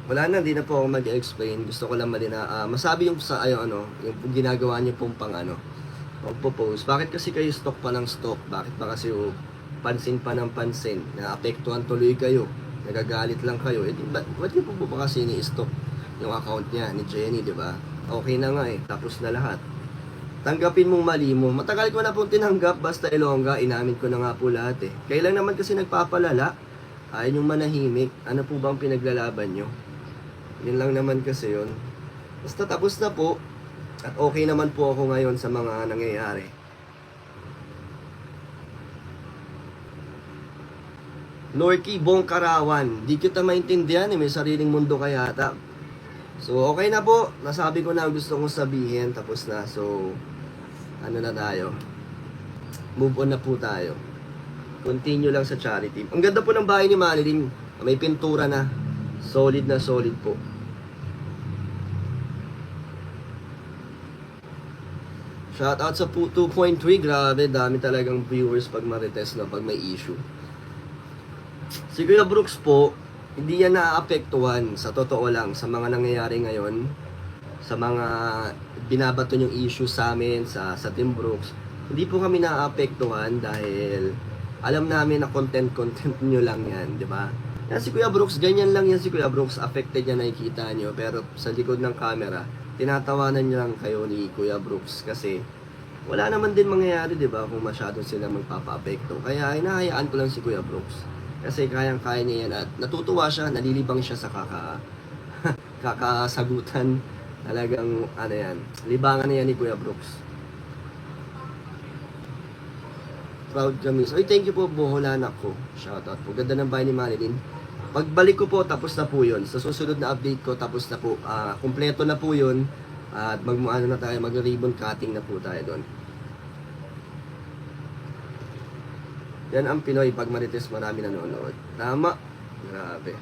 Wala na, di na po ako mag-explain. Gusto ko lang masabi yung sa yung ginagawa niyo pong pagpo-post. Bakit kasi kayo stock pa ng stock? Bakit ba kasi pansin pa ng pansin? Naapektuhan tuloy kayo. Nagagalit lang kayo. Eh, ba't niyo po ba kasi ni-stock yung account niya ni Jenny, di ba? Okay na nga eh, tapos na lahat. Tanggapin mong mali mo. Matagal ko na pong tinanggap, basta Ilongga, inamin ko na nga po lahat eh. Kailan naman kasi nagpapalala? Ayaw yung manahimik. Ano po bang pinaglalaban nyo? Yun lang naman kasi yun. Basta tapos na po. At okay naman po ako ngayon sa mga nangyayari. Lorky, Bong Karawan. Di kita maintindihan eh. May sariling mundo kaya ata. So, okay na po. Nasabi ko na ang gusto kong sabihin. Tapos na. So, ano na tayo? Move on na po tayo. Continue lang sa charity. Ang ganda po ng bahay ni Manilyn. May pintura na. Solid na solid po. Shoutout sa 2.3. Grabe, dami talagang viewers pag marites na, pag may issue. Si Kuya Brooks po, hindi yan naaapektuhan sa totoo lang sa mga nangyayari ngayon, sa mga binabato yung issue sa amin, sa Team Brooks. Hindi po kami naaapektuhan dahil alam namin na content nyo lang yan, di ba? Yan si Kuya Brooks, ganyan lang yan si Kuya Brooks, affected yan, nakikita nyo, pero sa likod ng camera, tinatawanan nyo lang kayo ni Kuya Brooks kasi wala naman din mangyayari, di ba, kung masyado sila magpapa-apekto. Kaya hinahayaan ko lang si Kuya Brooks. Kasi kayang-kaya niya yan at natutuwa siya, nalilibang siya sa kakasagutan. Talagang, libangan na yan ni Kuya Brooks. Proud kami. So, thank you po, Boholanak ko. Shoutout po. Ganda ng bahay ni Manilyn. Pagbalik ko po, tapos na po yun. Sa susunod na update ko, tapos na po. Kumpleto na po yun. At mag-ribbon cutting na po tayo doon. Yan ang Pinoy. Pag marites, marami nanonood. Tama. Grabe.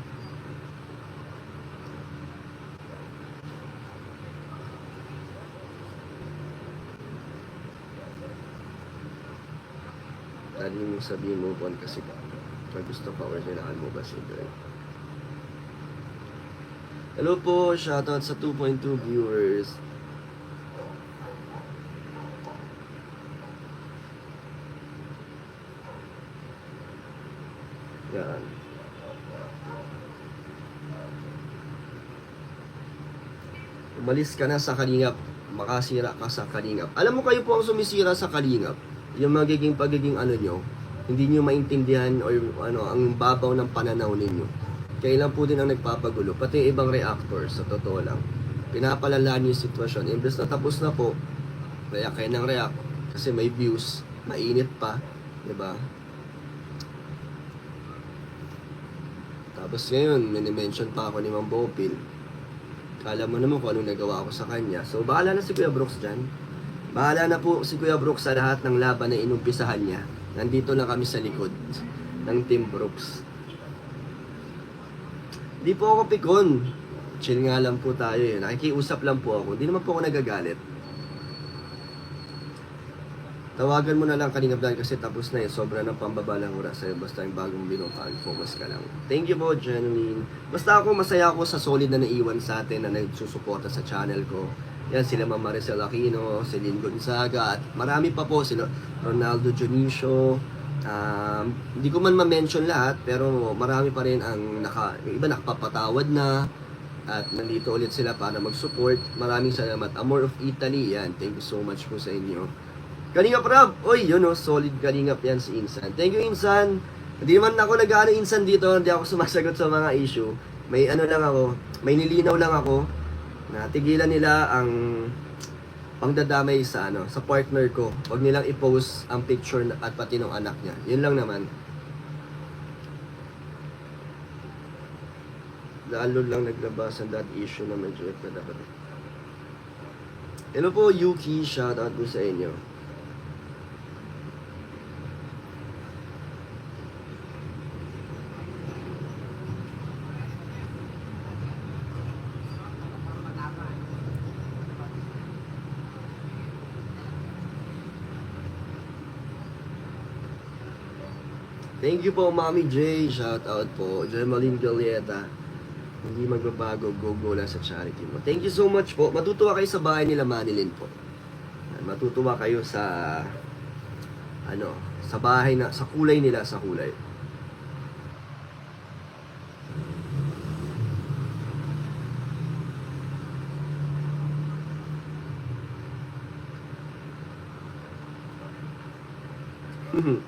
Dali mo sabihin mo po kasi pag gusto pa or kailangan mo ba siyempre. Hello po, shoutout sa 2.2 viewers. Yan. Umalis ka na sa Kalingap, makasira ka sa Kalingap. Alam mo, kayo po ang sumisira sa Kalingap. Yung pagiging nyo, hindi nyo maintindihan or ang babaw ng pananaw ninyo. Kailan po din ang nagpapagulo, pati ibang reactors, sa totoo lang. Pinapalala niyo yung sitwasyon. Imbes na tapos na po, react kayo ng react, kasi may views, mainit pa, diba? Tapos ngayon, minimension pa ako ni Mang Bopil. Kala mo naman kung anong nagawa ko sa kanya. So, bahala na si Kuya Brooks dyan. Bahala na po si Kuya Brooks sa lahat ng laban na inumpisahan niya. Nandito na kami sa likod ng Team Brooks. Di po ako pikon. Chill nga lang po tayo eh. Nakikiusap lang po ako. Di naman po ako nagagalit. Tawagan mo na lang Kalingap Dan kasi tapos na eh. Sobra ng pambabalang oras sa'yo. Basta yung bagong binukaan. Focus ka lang. Thank you po, Genuine. Basta ako, masaya ako sa solid na naiwan sa atin na nagsusuporta sa channel ko. Yan, sila Ma'am Maricel Aquino, Celine Gonzaga, at marami pa po, sila Ronaldo Junicio. Hindi ko man ma-mention lahat, pero marami pa rin ang yung iba nakapapatawad na. At nandito ulit sila para mag-support. Maraming salamat. Amor of Italy, yan. Thank you so much po sa inyo. Kalingap Rab! Oy, yun o, solid Kalingap yan si Insan. Thank you, Insan. Hindi naman ako nag-ano Insan dito, hindi ako sumasagot sa mga issue. May may nilinaw lang ako. Natigilan nila ang pangdadamay sa sa partner ko. Huwag nilang i-post ang picture at pati ng anak niya. Yun lang naman. Lalo lang naglabas ang that issue na medyo na dapat. Hello po, Yuki. Shoutout po sa inyo. Thank you po, Mami J. Shout out po. Gemaline Galieta. Hindi magbabago, go lang sa charity mo. Thank you so much po. Matutuwa kayo sa bahay nila Manilin po. Matutuwa kayo sa sa bahay na, sa kulay nila, sa kulay.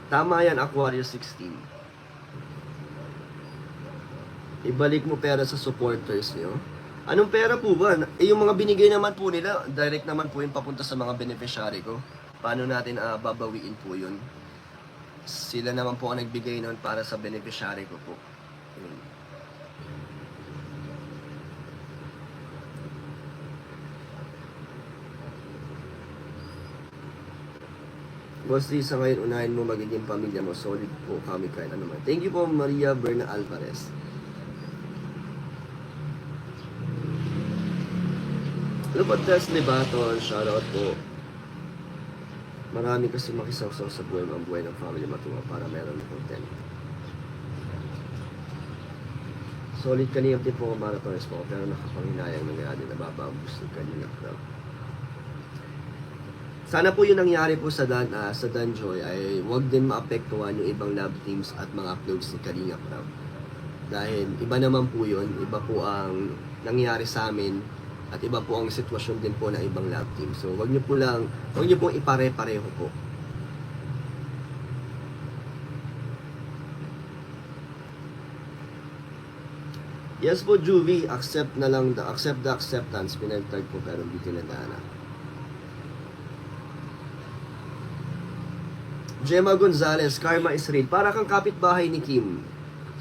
Tama yan, Aquarius 16. Ibalik mo pera sa supporters nyo. Anong pera po ba? Yung mga binigay naman po nila, direct naman po yun papunta sa mga beneficiary ko. Paano natin babawiin po yun? Sila naman po ang nagbigay nun para sa beneficiary ko po. Yun. Boss Lee, sa ngayon, unahin mo magiging pamilya mo. Solid po kami kahit ano man. Thank you po, Maria Berna Alvarez. Ano po, Tesla Baton? Shoutout po. Marami kasi makisawsaw sa buhay mo. Ang buhay ng family matuwa para meron content. Solid kanina din po ang marathons po. Pero nakapanginayang nangyari na bababus ng kanina crowd. Sana po yung nangyari po sa Danjoy ay wag din maapektuhan yung ibang love teams at mga uploads ni Kalinga Prab. Dahil iba naman po yun, iba po ang nangyari sa amin at iba po ang sitwasyon din po ng ibang love team. So wag niyo pong ipare-pareho po. Yes po, Juvie, accept the acceptance. Pinag-tag po pero hindi tinadana. Gemma Gonzalez, Karma is real. Para kang kapitbahay ni Kim.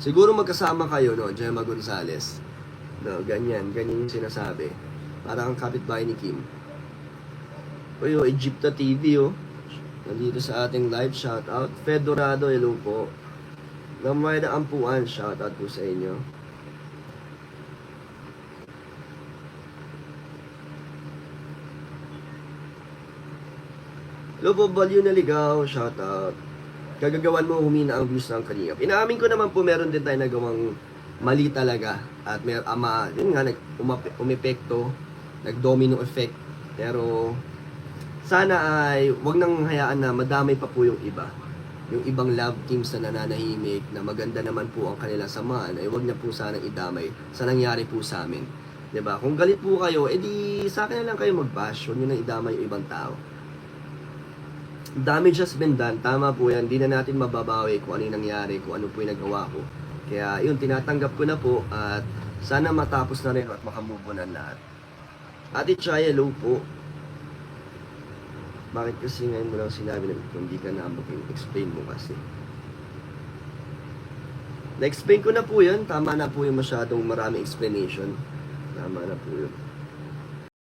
Siguro magkasama kayo, no? Gemma Gonzalez. No, ganyan yung sinasabi. Para kang kapitbahay ni Kim. Uy, Egypta TV, oh. Nandito sa ating live, shoutout. Fedorado, hello po. Namayda Ampuan, shoutout po sa inyo. Lobo Balyo na ligaw, shoutout. Kagagawan mo, humina ang views ng Kalingap. Inaamin ko naman po, meron din tayo nagawang mali talaga. At yun nga, umepekto, nag-domino effect. Pero, sana ay, wag nang hayaan na madamay pa po yung iba. Yung ibang love teams na nananahimik, na maganda naman po ang kanilang samahan, ay wag na po sanang idamay sa nangyari po sa amin. 'Di ba? Kung galit po kayo, edi sa akin na lang kayo mag-bash, huwag nyo na idamay yung ibang tao. Damage has been done. Tama po yan. Hindi na natin mababawi kung ano yung nangyari, kung ano po yung nagawa ko. Kaya yun, tinatanggap ko na po at sana matapos na rin at makamove on ang lahat. Ate Chaya, hello po. Bakit kasi ngayon mo lang sinabi na kung hindi ka naambagin? Explain mo kasi. Na-explain ko na po yun. Tama na po yung masyadong maraming explanation. Tama na po yun.